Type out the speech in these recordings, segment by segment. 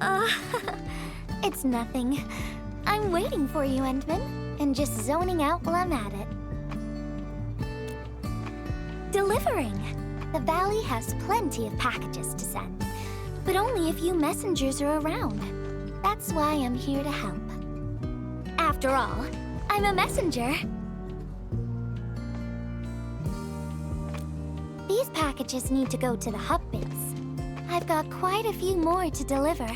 Uh, it's nothing. I'm waiting for you, Endman, and just zoning out while I'm at it. Delivering! The valley has plenty of packages to send, but only a few messengers are around. That's why I'm here to help. After all, I'm a messenger. These packages need to go to the hub base. I've got quite a few more to deliver.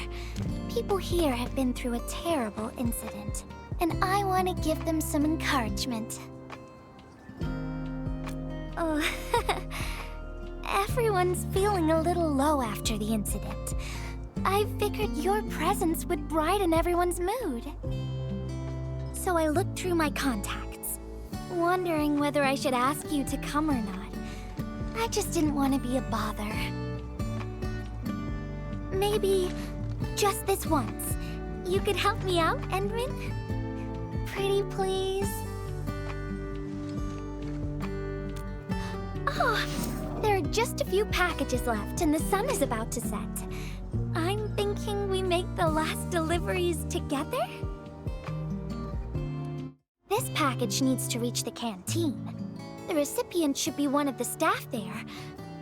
People here have been through a terrible incident, and I want to give them some encouragement. Oh, everyone's feeling a little low after the incident. I figured your presence would brighten everyone's mood. So I looked through my contacts, wondering whether I should ask you to come or not. I just didn't want to be a bother. Maybe just this once, you could help me out, Endman? Pretty please? Oh, there are just a few packages left and the sun is about to set. I'm thinking we make the last deliveries together? This package needs to reach the canteen. The recipient should be one of the staff there.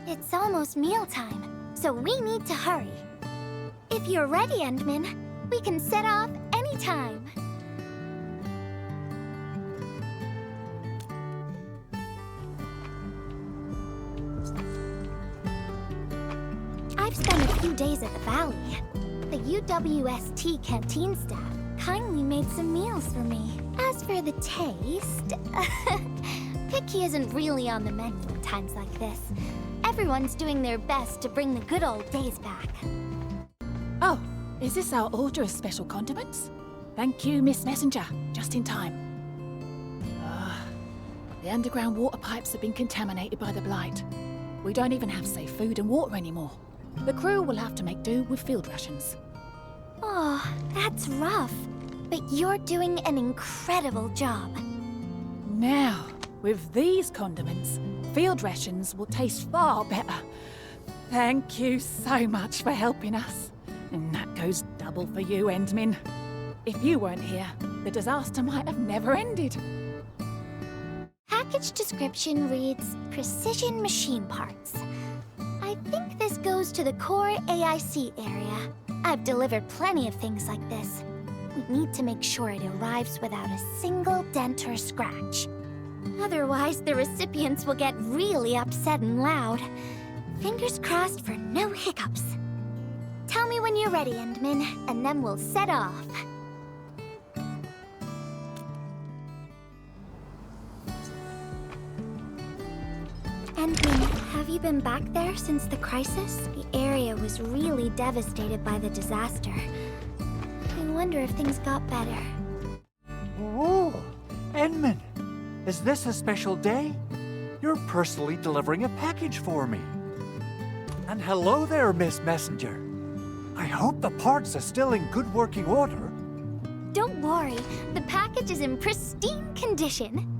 It's almost mealtime, so we need to hurry. If you're ready, Endman, we can set off anytime. I've spent a few days at the valley. The UWST canteen staff kindly made some meals for me. As for the taste, picky isn't really on the menu at times like this. Everyone's doing their best to bring the good old days back. Oh, is this our order of special condiments? Thank you, Miss Messenger. Just in time. The underground water pipes have been contaminated by the blight. We don't even have safe food and water anymore. The crew will have to make do with field rations. Oh, that's rough. But you're doing an incredible job. Now, with these condiments, field rations will taste far better. Thank you so much for helping us. And that goes double for you, Endman. If you weren't here, the disaster might have never ended. Package description reads, Precision Machine Parts. I think this goes to the core AIC area. I've delivered plenty of things like this. We need to make sure it arrives without a single dent or scratch. Otherwise, the recipients will get really upset and loud. Fingers crossed for no hiccups. Tell me when you're ready, Endman, and then we'll set off. Endman, have you been back there since the crisis? The area was really devastated by the disaster. I wonder if things got better. Whoa! Endman! Is this a special day? You're personally delivering a package for me. And hello there, Miss Messenger. I hope the parts are still in good working order. Don't worry, the package is in pristine condition.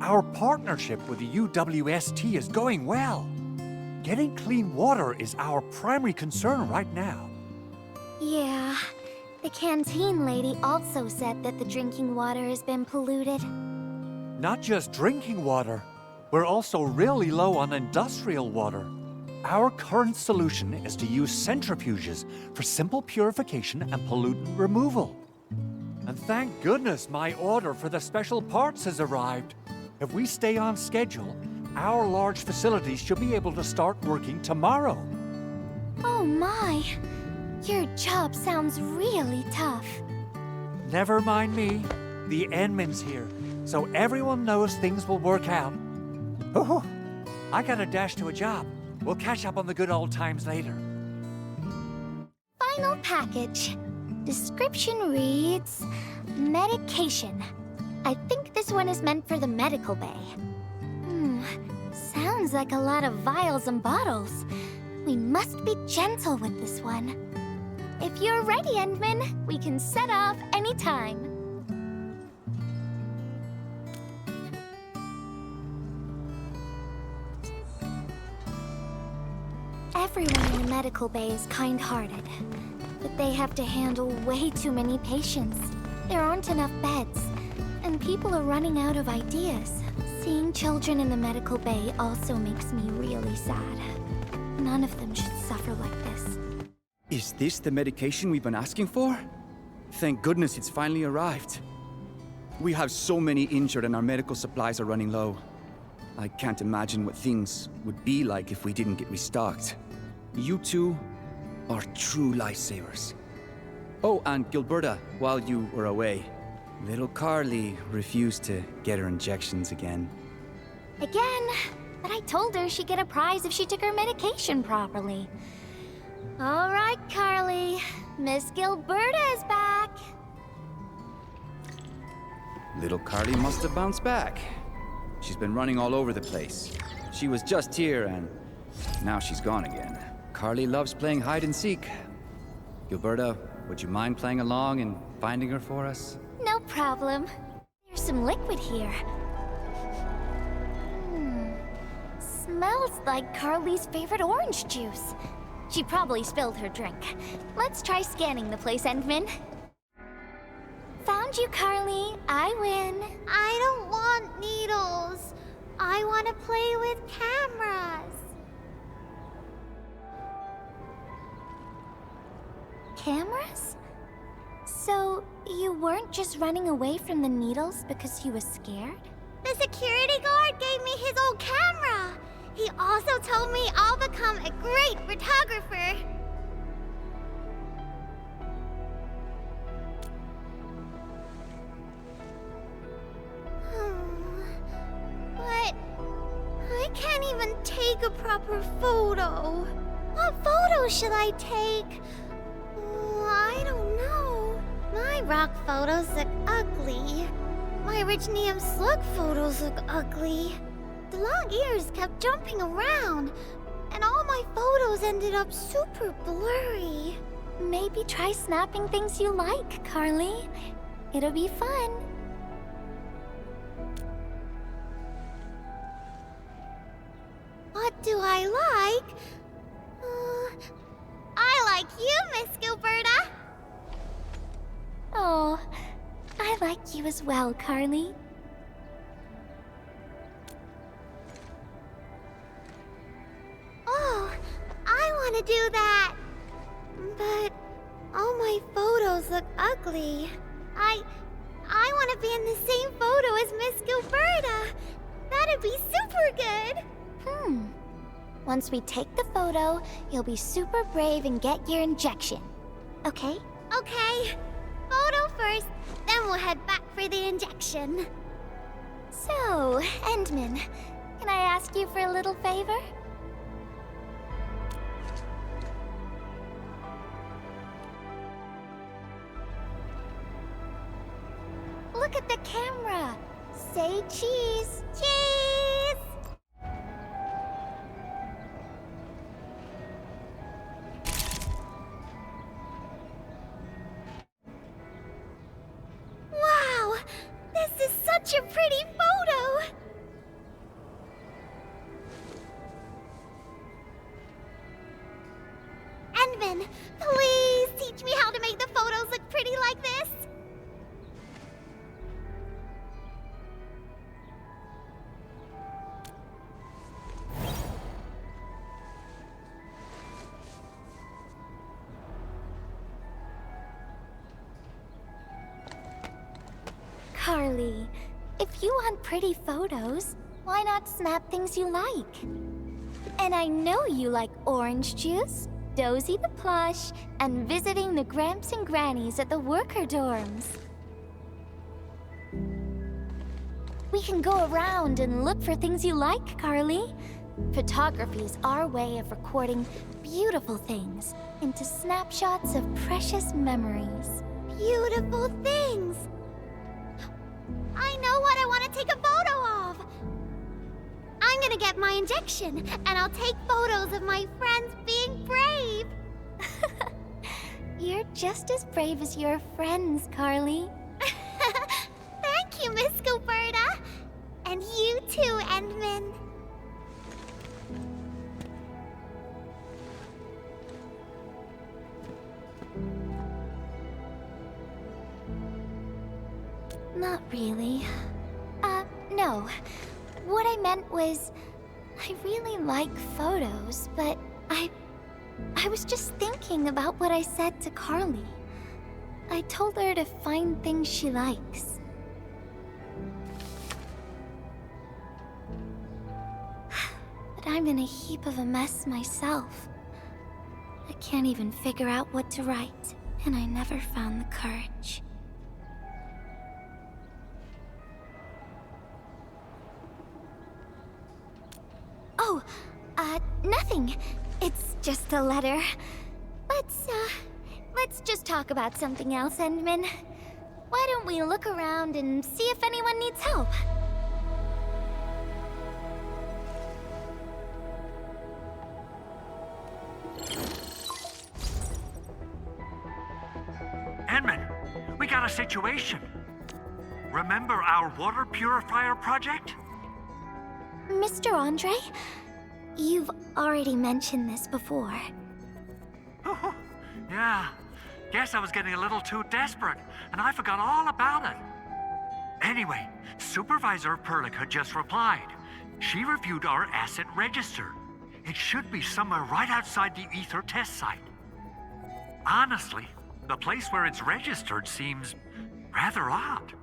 Our partnership with the UWST is going well. Getting clean water is our primary concern right now. Yeah, the canteen lady also said that the drinking water has been polluted. Not just drinking water, we're also really low on industrial water. Our current solution is to use centrifuges for simple purification and pollutant removal. And thank goodness my order for the special parts has arrived. If we stay on schedule, our large facilities should be able to start working tomorrow. Oh my! Your job sounds really tough. Never mind me. The Endman's here, so everyone knows things will work out. Oh, I gotta dash to a job. We'll catch up on the good old times later. Final package. Description reads, medication. I think this one is meant for the medical bay. Sounds like a lot of vials and bottles. We must be gentle with this one. If you're ready, Endman, we can set off anytime. everyone in the medical bay is kind-hearted, but they have to handle way too many patients. There aren't enough beds, and people are running out of ideas. Seeing children in the medical bay also makes me really sad. None of them should suffer like this. Is this the medication we've been asking for? Thank goodness it's finally arrived. We have so many injured and our medical supplies are running low. I can't imagine what things would be like if we didn't get restocked. You two are true lifesavers. Oh, and Gilberta, while you were away, little Carly refused to get her injections again. Again? But I told her she'd get a prize if she took her medication properly. All right, Carly. Miss Gilberta is back. Little Carly must have bounced back. She's been running all over the place. She was just here and now she's gone again. Carly loves playing hide and seek. Gilberta, would you mind playing along and finding her for us? No problem. There's some liquid here. Smells like Carly's favorite orange juice. She probably spilled her drink. Let's try scanning the place, Endman. Found you, Carly. I win. I don't want needles. I want to play with cameras. Cameras? So, you weren't just running away from the needles because you were scared? The security guard gave me his old camera. He also told me I'll become a great photographer. But I can't even take a proper photo. What photo should I take? I don't know. My rock photos look ugly. My Originium slug photos look ugly. The long ears kept jumping around, and all my photos ended up super blurry. Maybe try snapping things you like, Carly. It'll be fun. What do I like? I like you, Miss Gilberta. Oh, I like you as well, Carly. Oh, I want to do that. But all my photos look ugly. I want to be in the same photo as Miss Gilberta. That'd be super good. Once we take the photo, you'll be super brave and get your injection. Okay? Okay. Photo first, then we'll head back for the injection. So, Endman, can I ask you for a little favor? Look at the camera. Say cheese. Cheese! Wow! This is such a pretty photo! Endman, please teach me how to make the photos look pretty like this! Carly, if you want pretty photos, why not snap things you like? And I know you like orange juice, Dozy the plush, and visiting the Gramps and Grannies at the worker dorms. We can go around and look for things you like, Carly. Photography is our way of recording beautiful things into snapshots of precious memories. Beautiful things! I know what I want to take a photo of! I'm gonna get my injection, and I'll take photos of my friends being brave! You're just as brave as your friends, Carly. Thank you, Miss Gilberta! And you too, Endman! Not really. No. What I meant was, I really like photos, but I was just thinking about what I said to Carly. I told her to find things she likes. But I'm in a heap of a mess myself. I can't even figure out what to write, and I never found the courage. Oh, nothing. It's just a letter. Let's just talk about something else, Endman. Why don't we look around and see if anyone needs help? Edmund, we got a situation. Remember our water purifier project? Mr. Andre, you've already mentioned this before. Yeah. Guess I was getting a little too desperate, and I forgot all about it. Anyway, Supervisor Perlick had just replied. She reviewed our asset register. It should be somewhere right outside the Ether test site. Honestly, the place where it's registered seems rather odd.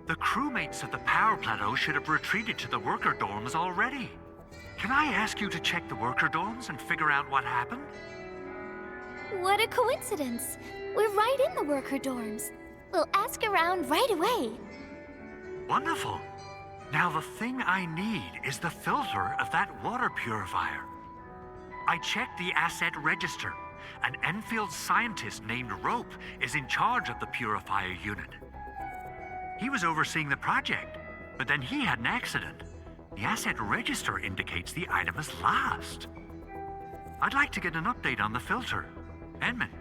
The crewmates at the power plateau should have retreated to the worker dorms already. Can I ask you to check the worker dorms and figure out what happened? What a coincidence! We're right in the worker dorms. We'll ask around right away. Wonderful. Now the thing I need is the filter of that water purifier. I checked the asset register. An Enfield scientist named Rope is in charge of the purifier unit. He was overseeing the project, but then he had an accident. The asset register indicates the item is lost. I'd like to get an update on the filter. Edmund,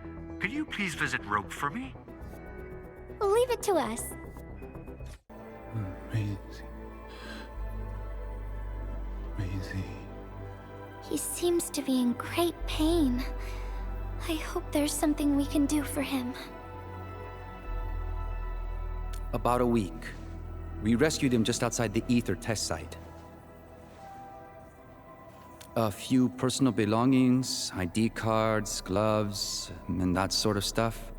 could you please visit Rope for me? Leave it to us. Maisie. He seems to be in great pain. I hope there's something we can do for him. About a week. We rescued him just outside the Ether test site. A few personal belongings, ID cards, gloves, and that sort of stuff.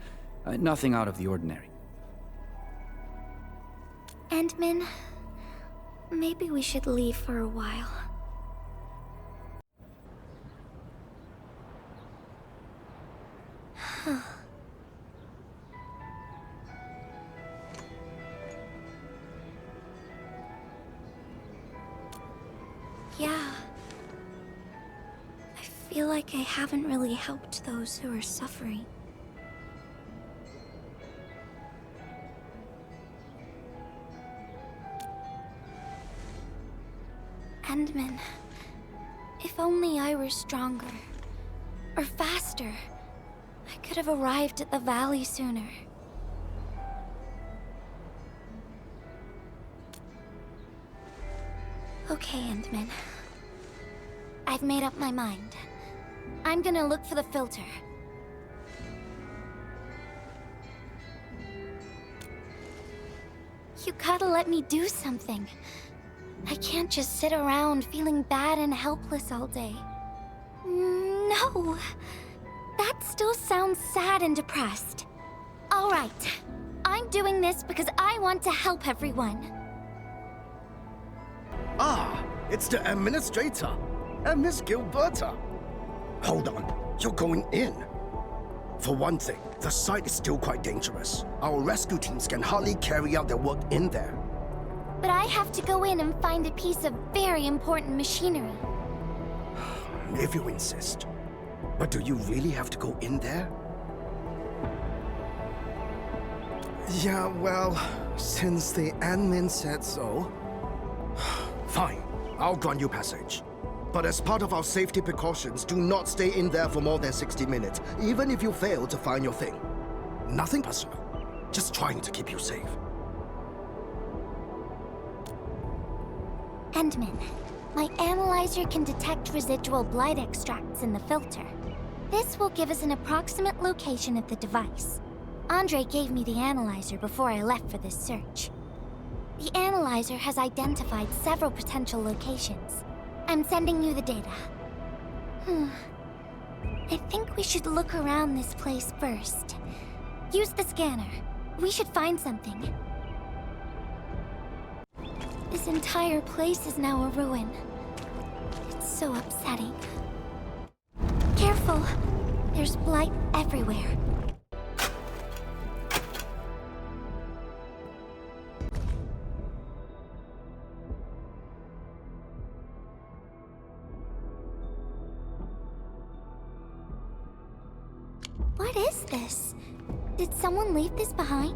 Nothing out of the ordinary. Endman, maybe we should leave for a while. Yeah. I feel like I haven't really helped those who are suffering. Endman, if only I were stronger, or faster, I could have arrived at the valley sooner. Okay, Endman. I've made up my mind. I'm gonna look for the filter. You gotta let me do something. I can't just sit around feeling bad and helpless all day. No. That still sounds sad and depressed. All right. I'm doing this because I want to help everyone. Ah, it's the administrator and Miss Gilberta. Hold on, you're going in. For one thing, the site is still quite dangerous. Our rescue teams can hardly carry out their work in there. But I have to go in and find a piece of very important machinery. If you insist. But do you really have to go in there? Yeah, well, since the admin said so. Fine, I'll grant you passage. But as part of our safety precautions, do not stay in there for more than 60 minutes, even if you fail to find your thing. Nothing personal, just trying to keep you safe. Endman, my analyzer can detect residual blight extracts in the filter. This will give us an approximate location of the device. Andre gave me the analyzer before I left for this search. The analyzer has identified several potential locations. I'm sending you the data. I think we should look around this place first. Use the scanner. We should find something. This entire place is now a ruin. It's so upsetting. Careful! There's blight everywhere. What is this? Did someone leave this behind?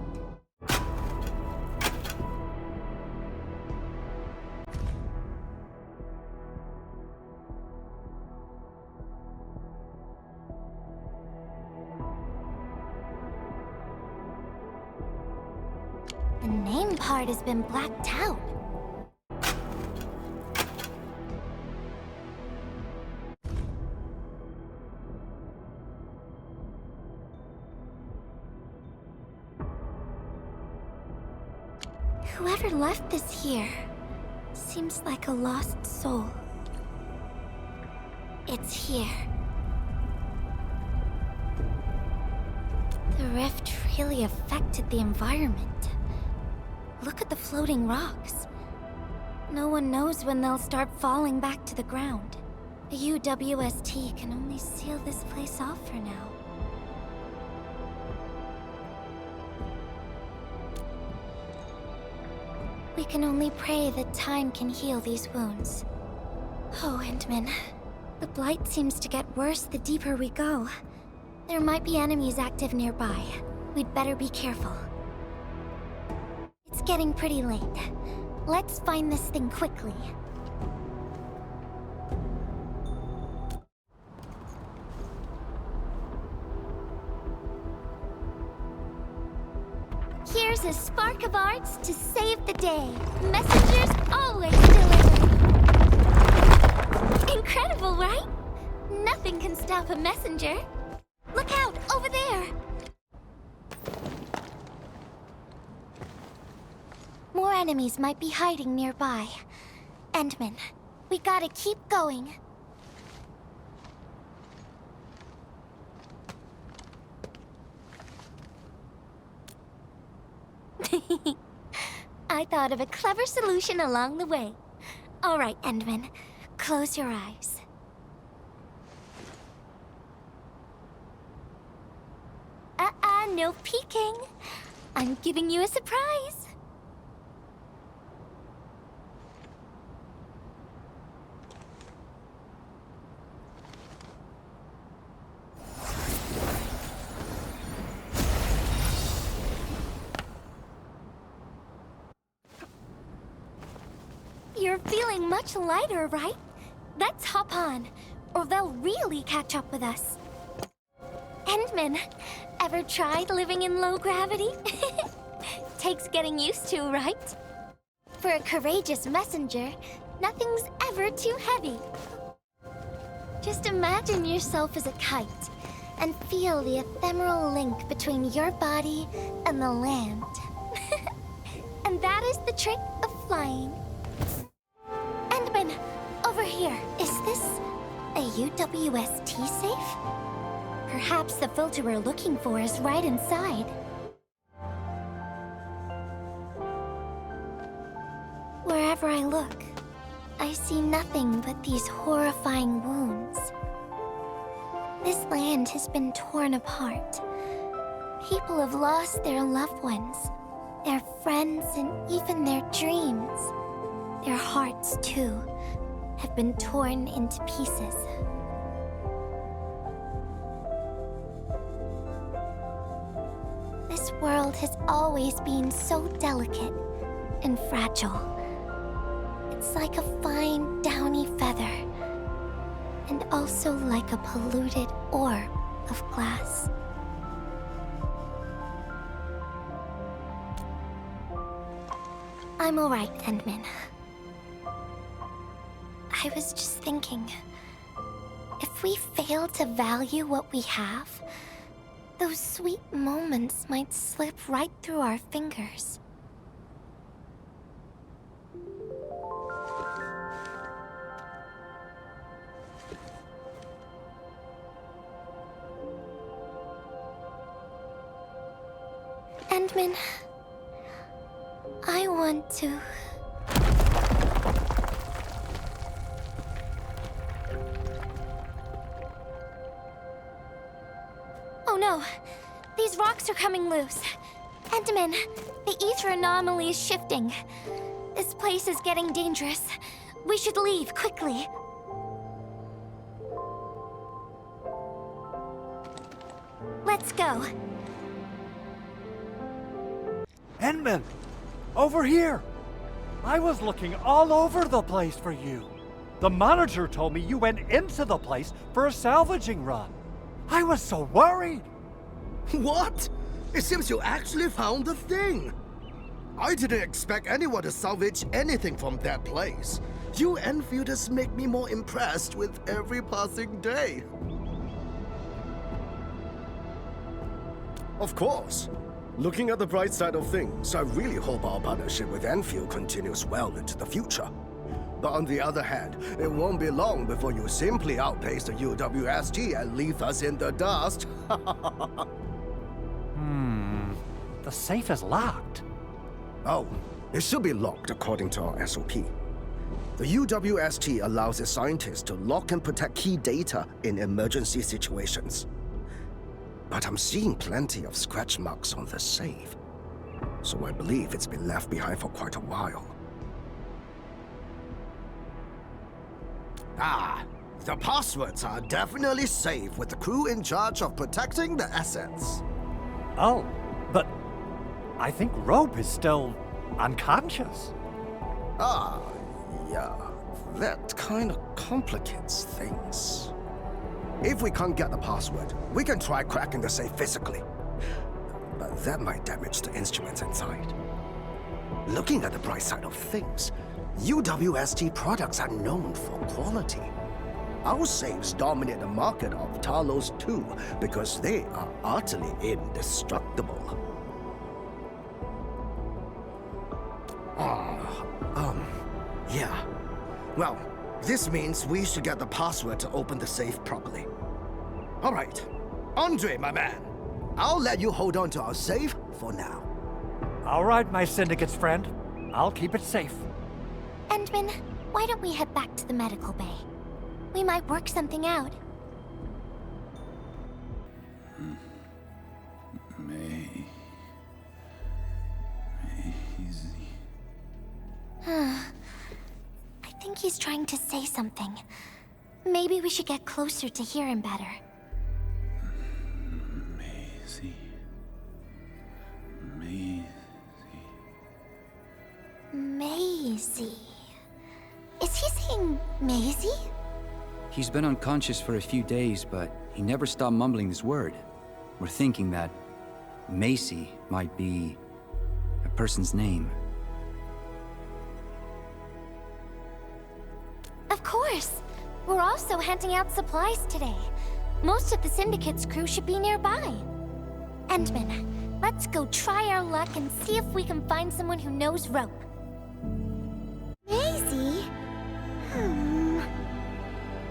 The name part has been blacked out. Whoever left this here seems like a lost soul. It's here. The rift really affected the environment. Look at the floating rocks. No one knows when they'll start falling back to the ground. The UWST can only seal this place off for now. We can only pray that time can heal these wounds. Oh, Endman. The blight seems to get worse the deeper we go. There might be enemies active nearby. We'd better be careful. It's getting pretty late. Let's find this thing quickly. Here's a spark of arts to save the day. Messengers always deliver. Incredible, right? Nothing can stop a messenger. Look out, over there! More enemies might be hiding nearby. Endman, we gotta keep going. I thought of a clever solution along the way. All right, Endman, close your eyes. No peeking. I'm giving you a surprise. You're feeling much lighter, right? Let's hop on, or they'll really catch up with us. Endman, ever tried living in low gravity? Takes getting used to, right? For a courageous messenger, nothing's ever too heavy. Just imagine yourself as a kite, and feel the ephemeral link between your body and the land. And that is the trick of flying. Endman, over here. Is this a UWST safe? Perhaps the filter we're looking for is right inside. Wherever I look, I see nothing but these horrifying wounds. This land has been torn apart. People have lost their loved ones, their friends, and even their dreams. Their hearts, too, have been torn into pieces. This world has always been so delicate and fragile. It's like a fine, downy feather, and also like a polluted orb of glass. I'm all right, Endman. I was just thinking, if we fail to value what we have, Those sweet moments might slip right through our fingers. Endman, I want to... Oh no! These rocks are coming loose. Endman, the ether anomaly is shifting. This place is getting dangerous. We should leave, quickly. Let's go. Endman! Over here! I was looking all over the place for you. The manager told me you went into the place for a salvaging run. I was so worried. What? It seems you actually found the thing. I didn't expect anyone to salvage anything from that place. You Enfielders make me more impressed with every passing day. Of course. Looking at the bright side of things, I really hope our partnership with Enfield continues well into the future. But on the other hand, it won't be long before you simply outpace the UWST and leave us in the dust. The safe is locked. Oh, it should be locked according to our SOP. The UWST allows its scientists to lock and protect key data in emergency situations. But I'm seeing plenty of scratch marks on the safe, so I believe it's been left behind for quite a while. Ah, the passwords are definitely safe with the crew in charge of protecting the assets. Oh, but I think Rope is still unconscious. Ah, yeah, that kind of complicates things. If we can't get the password, we can try cracking the safe physically. But that might damage the instruments inside. Looking at the bright side of things, UWST products are known for quality. Our safes dominate the market of Talos too, because they are utterly indestructible. Yeah. Well, this means we should get the password to open the safe properly. All right. Andre, my man. I'll let you hold on to our safe for now. All right, my syndicate's friend. I'll keep it safe. Endman, why don't we head back to the medical bay? We might work something out. I think he's trying to say something. Maybe we should get closer to hear him better. Maisie. Is he saying Maisie? He's been unconscious for a few days, but he never stopped mumbling this word. We're thinking that Macy might be a person's name. Of course. We're also handing out supplies today. Most of the Syndicate's crew should be nearby. Endman, let's go try our luck and see if we can find someone who knows Rope. Maisie?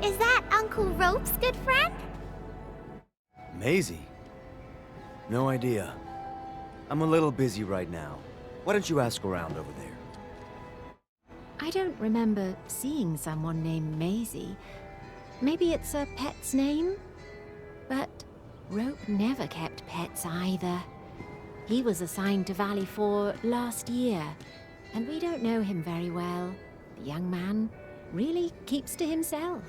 Is that Uncle Rope's good friend? Maisie? No idea. I'm a little busy right now. Why don't you ask around over there? I don't remember seeing someone named Maisie. Maybe it's a pet's name? But Rope never kept pets either. He was assigned to Valley 4 last year, and we don't know him very well. The young man really keeps to himself.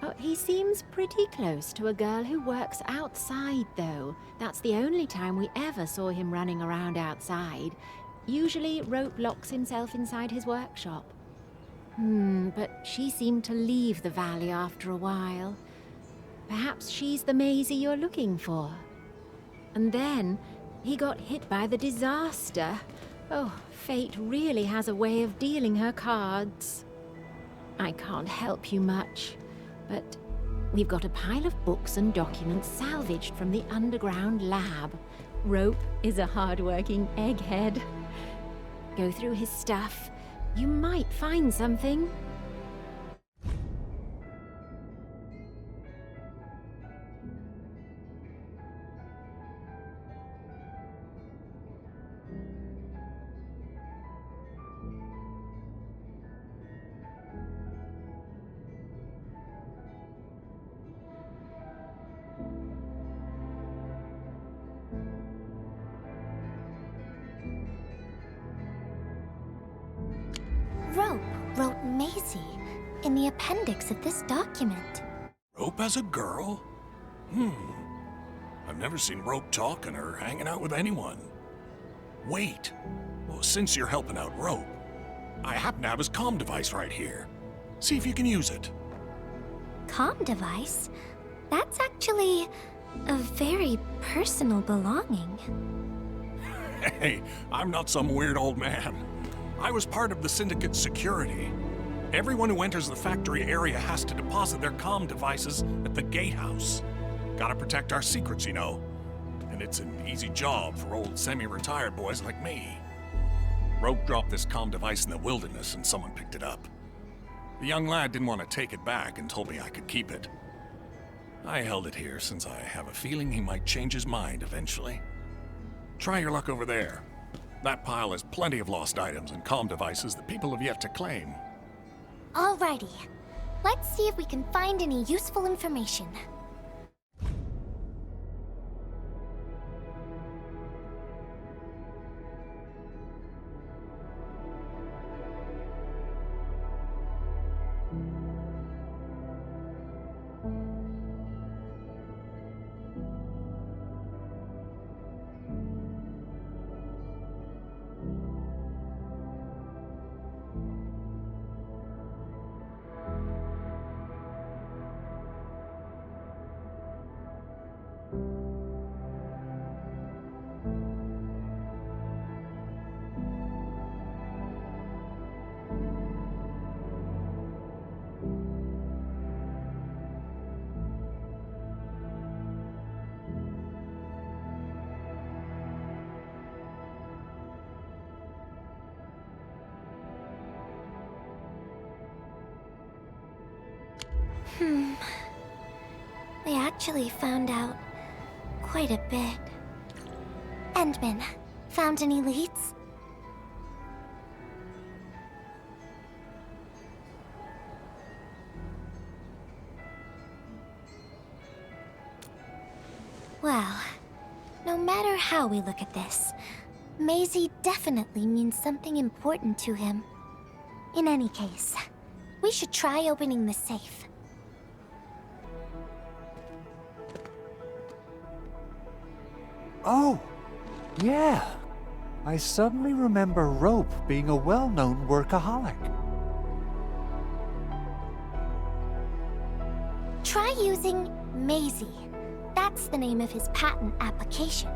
Oh, he seems pretty close to a girl who works outside, though. That's the only time we ever saw him running around outside. Usually, Rope locks himself inside his workshop. But she seemed to leave the valley after a while. Perhaps she's the Maisie you're looking for. And then, he got hit by the disaster. Oh, fate really has a way of dealing her cards. I can't help you much, but We've got a pile of books and documents salvaged from the underground lab. Rope is a hard-working egghead. Go through his stuff. You might find something. Rope wrote Maisie in the appendix of this document. Rope as a girl? I've never seen Rope talking or hanging out with anyone. Wait. Well, since you're helping out Rope, I happen to have his comm device right here. See if you can use it. Comm device? That's actually a very personal belonging. Hey, I'm not some weird old man. I was part of the Syndicate's security. Everyone who enters the factory area has to deposit their comm devices at the gatehouse. Gotta protect our secrets, you know. And it's an easy job for old semi-retired boys like me. Rope dropped this comm device in the wilderness and someone picked it up. The young lad didn't want to take it back and told me I could keep it. I held it here since I have a feeling he might change his mind eventually. Try your luck over there. That pile has plenty of lost items and comm devices that people have yet to claim. Alrighty. Let's see if we can find any useful information. They actually found out quite a bit. Endman, found any leads? Well, no matter how we look at this, Maisie definitely means something important to him. In any case, we should try opening the safe. Oh, yeah. I suddenly remember Rope being a well-known workaholic. Try using Maisie. That's the name of his patent application.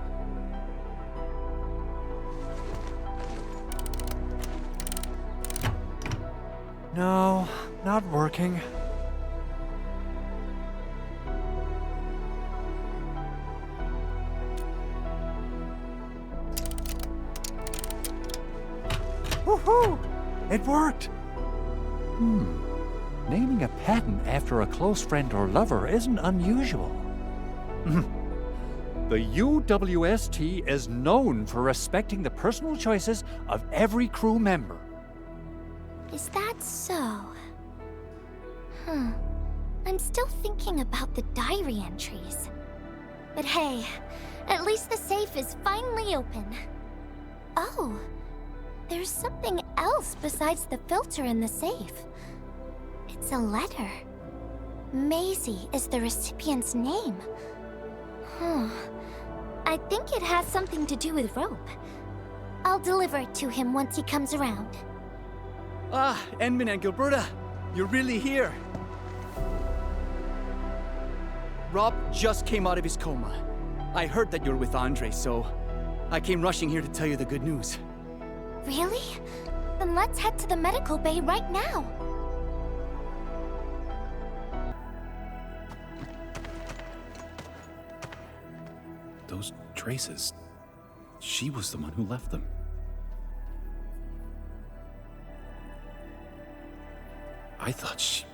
No, not working. Woohoo! It worked! Naming a patent after a close friend or lover isn't unusual. The UWST is known for respecting the personal choices of every crew member. Is that so? I'm still thinking about the diary entries. But hey, at least the safe is finally open. Oh, there's something else besides the filter in the safe. It's a letter. Maisie is the recipient's name. I think it has something to do with Rope. I'll deliver it to him once he comes around. Ah, Endman and Gilberta, you're really here. Rob just came out of his coma. I heard that you're with Andre, so I came rushing here to tell you the good news. Really? Then let's head to the medical bay right now. those traces. She was the one who left them. I thought she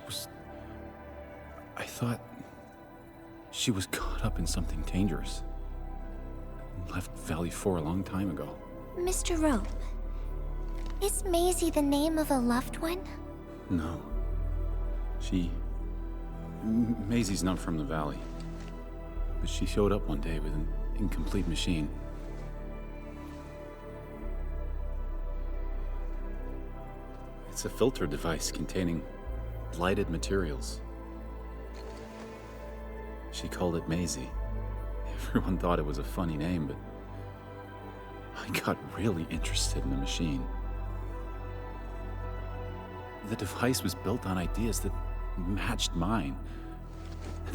was caught up in something dangerous. Left Valley 4 a long time ago. Mr. Rope, is Maisie the name of a loved one? No. Maisie's not from the Valley. But she showed up one day with an incomplete machine. It's a filter device containing blighted materials. She called it Maisie. Everyone thought it was a funny name, but I got really interested in the machine. The device was built on ideas that matched mine.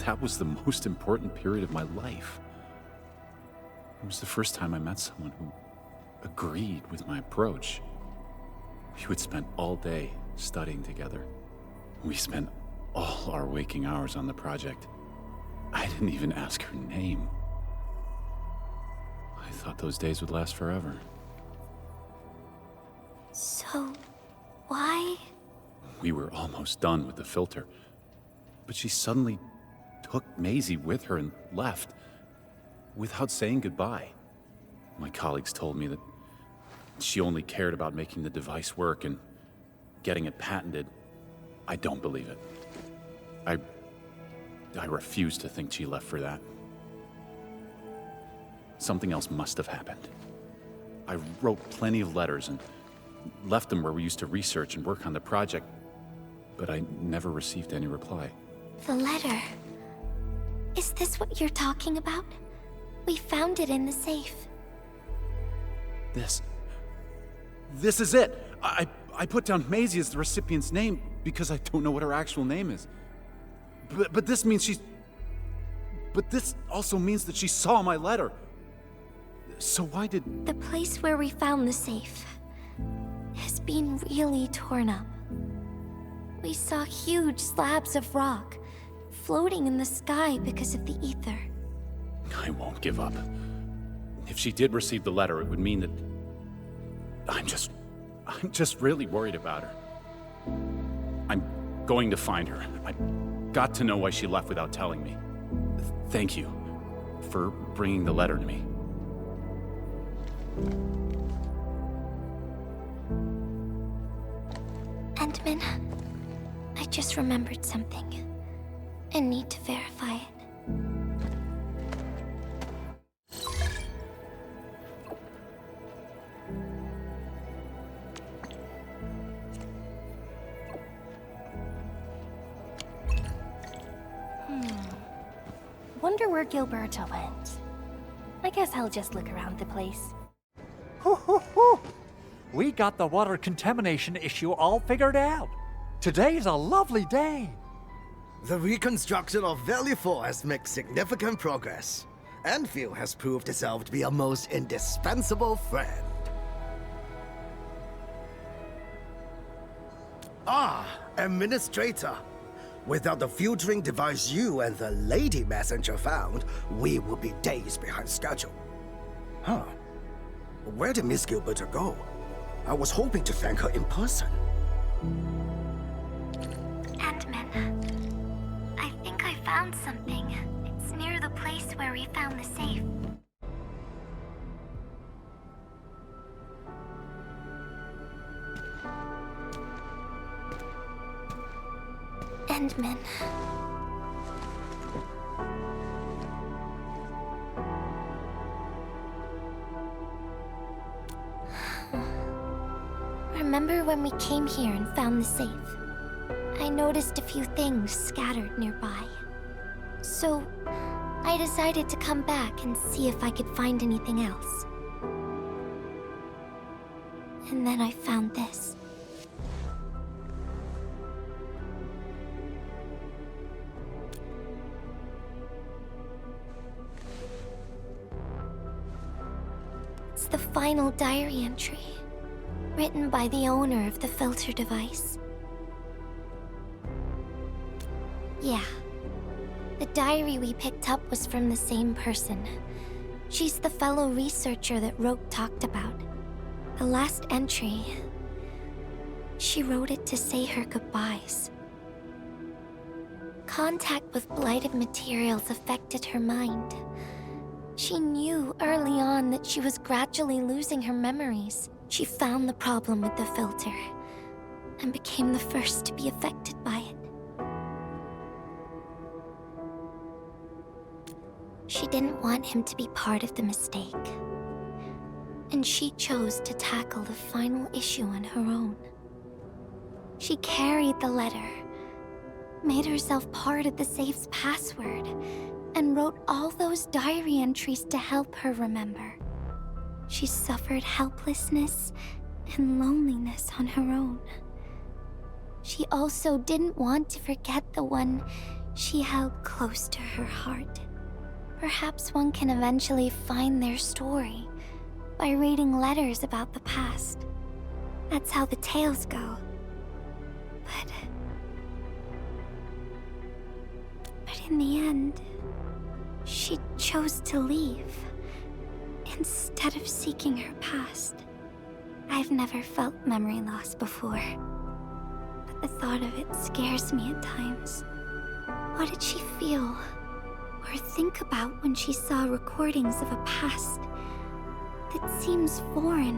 That was the most important period of my life. It was the first time I met someone who agreed with my approach. We would spend all day studying together. We spent all our waking hours on the project. I didn't even ask her name. I thought those days would last forever. So, why? We were almost done with the filter, but she suddenly took Maisie with her and left without saying goodbye. My colleagues told me that she only cared about making the device work and getting it patented. I don't believe it. I refuse to think she left for that. Something else must have happened. I wrote plenty of letters and left them where we used to research and work on the project, but I never received any reply. The letter. Is this what you're talking about? We found it in the safe. This is it! I put down Maisie as the recipient's name because I don't know what her actual name is. But this means But this also means that she saw my letter. So why did... The place where we found the safe has been really torn up. We saw huge slabs of rock floating in the sky because of the ether. I won't give up. If she did receive the letter, it would mean that... I'm just really worried about her. I'm going to find her. I've got to know why she left without telling me. Thank you for bringing the letter to me. Endman, I just remembered something. I need to verify it. Wonder where Gilberta went. I guess I'll just look around the place. Hoo hoo hoo! We got the water contamination issue all figured out. Today's a lovely day. The reconstruction of Valley 4 has made significant progress. Endfield has proved itself to be a most indispensable friend. Ah, Administrator. Without the filtering device you and the Lady Messenger found, we would be days behind schedule. Huh. Where did Miss Gilberta go? I was hoping to thank her in person. Endman, I think I found something. It's near the place where we found the safe. Endman. Remember when we came here and found the safe? I noticed a few things scattered nearby. So, I decided to come back and see if I could find anything else. And then I found this. It's the final diary entry, written by the owner of the filter device. Yeah, the diary we picked up was from the same person. She's the fellow researcher that Roke talked about. The last entry, she wrote it to say her goodbyes. Contact with blighted materials affected her mind. She knew early on that she was gradually losing her memories. She found the problem with the filter and became the first to be affected by it. She didn't want him to be part of the mistake, and she chose to tackle the final issue on her own. She carried the letter, made herself part of the safe's password, and wrote all those diary entries to help her remember. She suffered helplessness and loneliness on her own. She also didn't want to forget the one she held close to her heart. Perhaps one can eventually find their story by reading letters about the past. That's how the tales go. But in the end, she chose to leave instead of seeking her past. I've never felt memory loss before, but the thought of it scares me at times. What did she feel or think about when she saw recordings of a past that seems foreign,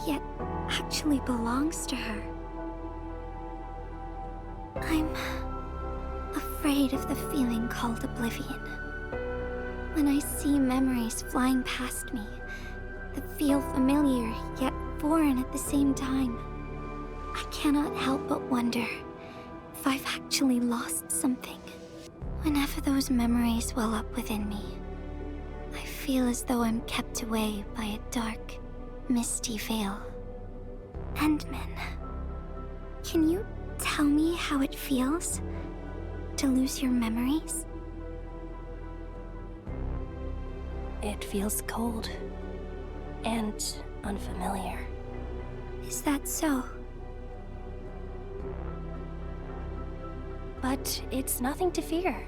yet actually belongs to her? I'm afraid of the feeling called oblivion. When I see memories flying past me that feel familiar yet foreign at the same time, I cannot help but wonder if I've actually lost something. Whenever those memories well up within me, I feel as though I'm kept away by a dark, misty veil. Endman, can you tell me how it feels to lose your memories? It feels cold and unfamiliar. Is that so? But it's nothing to fear.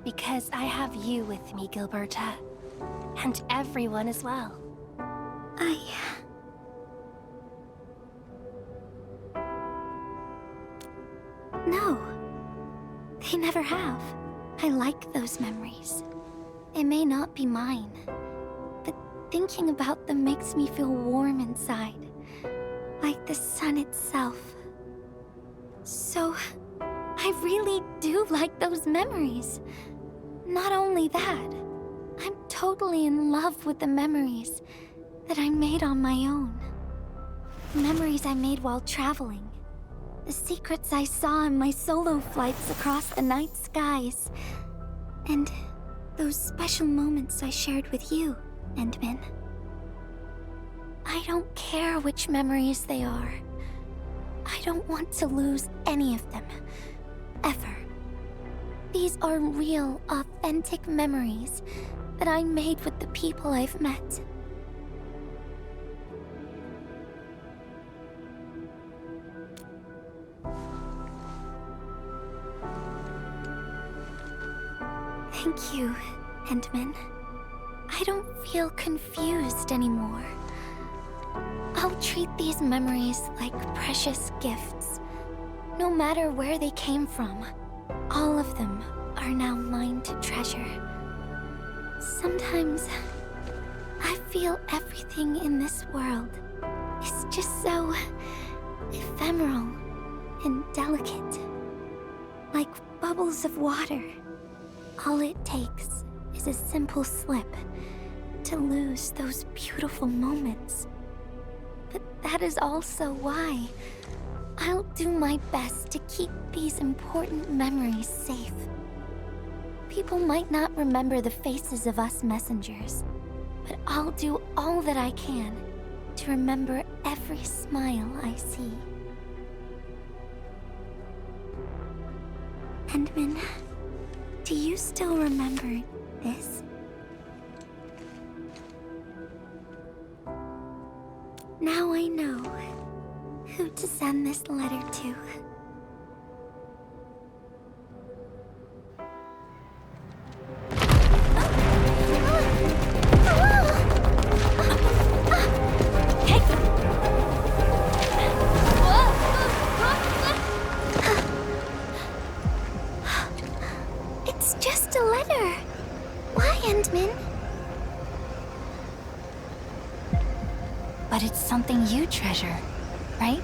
Because I have you with me, Gilberta. And everyone as well. No. They never have. I like those memories. They may not be mine, but thinking about them makes me feel warm inside, like the sun itself. So, I really do like those memories. Not only that, I'm totally in love with the memories that I made on my own. Memories I made while traveling. The secrets I saw in my solo flights across the night skies. And those special moments I shared with you, Endman. I don't care which memories they are. I don't want to lose any of them. Ever. These are real, authentic memories that I made with the people I've met. Thank you, Endman. I don't feel confused anymore. I'll treat these memories like precious gifts. No matter where they came from, all of them are now mine to treasure. Sometimes, I feel everything in this world is just so ephemeral and delicate. Like bubbles of water. All it takes is a simple slip to lose those beautiful moments. But that is also why I'll do my best to keep these important memories safe. People might not remember the faces of us messengers, but I'll do all that I can to remember every smile I see. Endman, do you still remember this? Now I know who to send this letter to. something you treasure, right?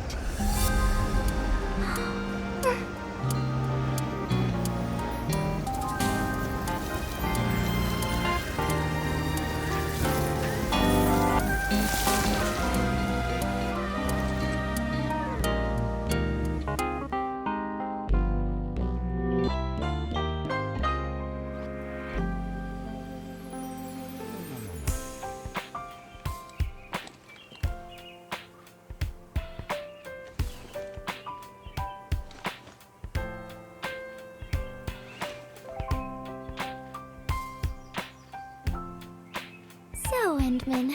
So, Endman,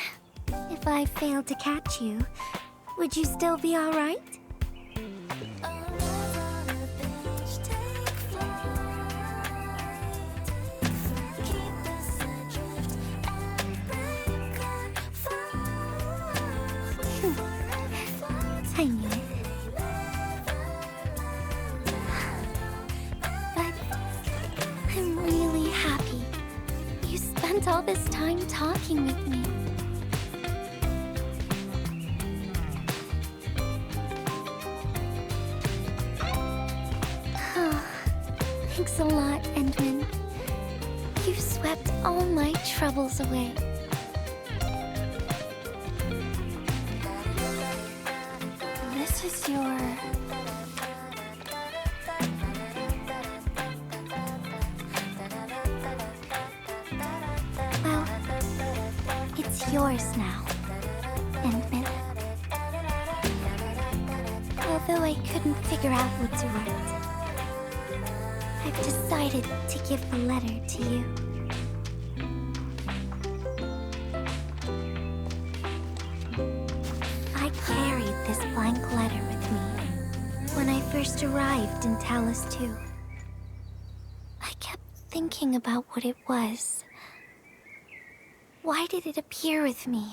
if I failed to catch you, would you still be alright? I knew it. But I'm really happy. You spent all this time talking with me. Thanks a lot, Endman. You swept all my troubles away. This is your... Well, it's yours now, Endman. Although I couldn't figure out what to write, I've decided to give the letter to you. I carried this blank letter with me when I first arrived in Talus 2. I kept thinking about what it was. Why did it appear with me?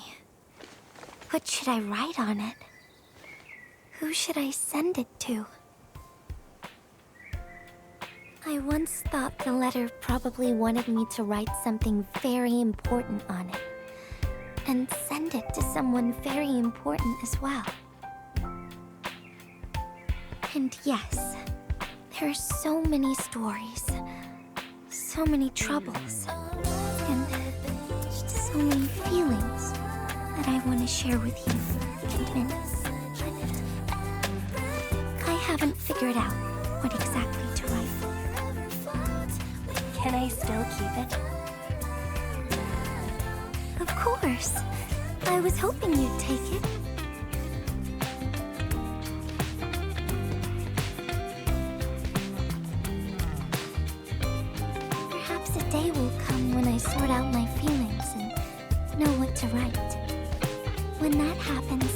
What should I write on it? Who should I send it to? I once thought the letter probably wanted me to write something very important on it, and send it to someone very important as well. And yes, there are so many stories, so many troubles, and so many feelings that I want to share with you, Endman. But I haven't figured out what exactly to write. Can I still keep it? Of course. I was hoping you'd take it. Perhaps a day will come when I sort out my feelings and know what to write. When that happens,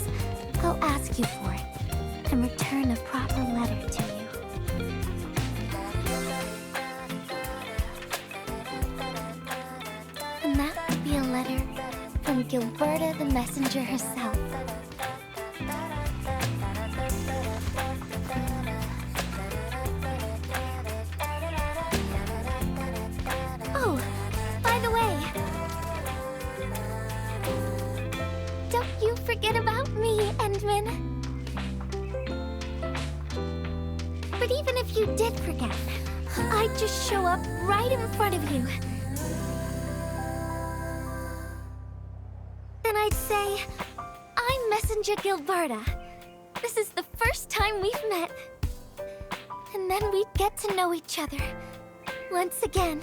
I'll ask you for it and return a proper letter to you. And that would be a letter from Gilberta the messenger herself. Oh, by the way, don't you forget about me, Endman. But even if you did forget, I'd just show up right in front of you. Then I'd say, I'm Messenger Gilberta. This is the first time we've met. And then we'd get to know each other once again.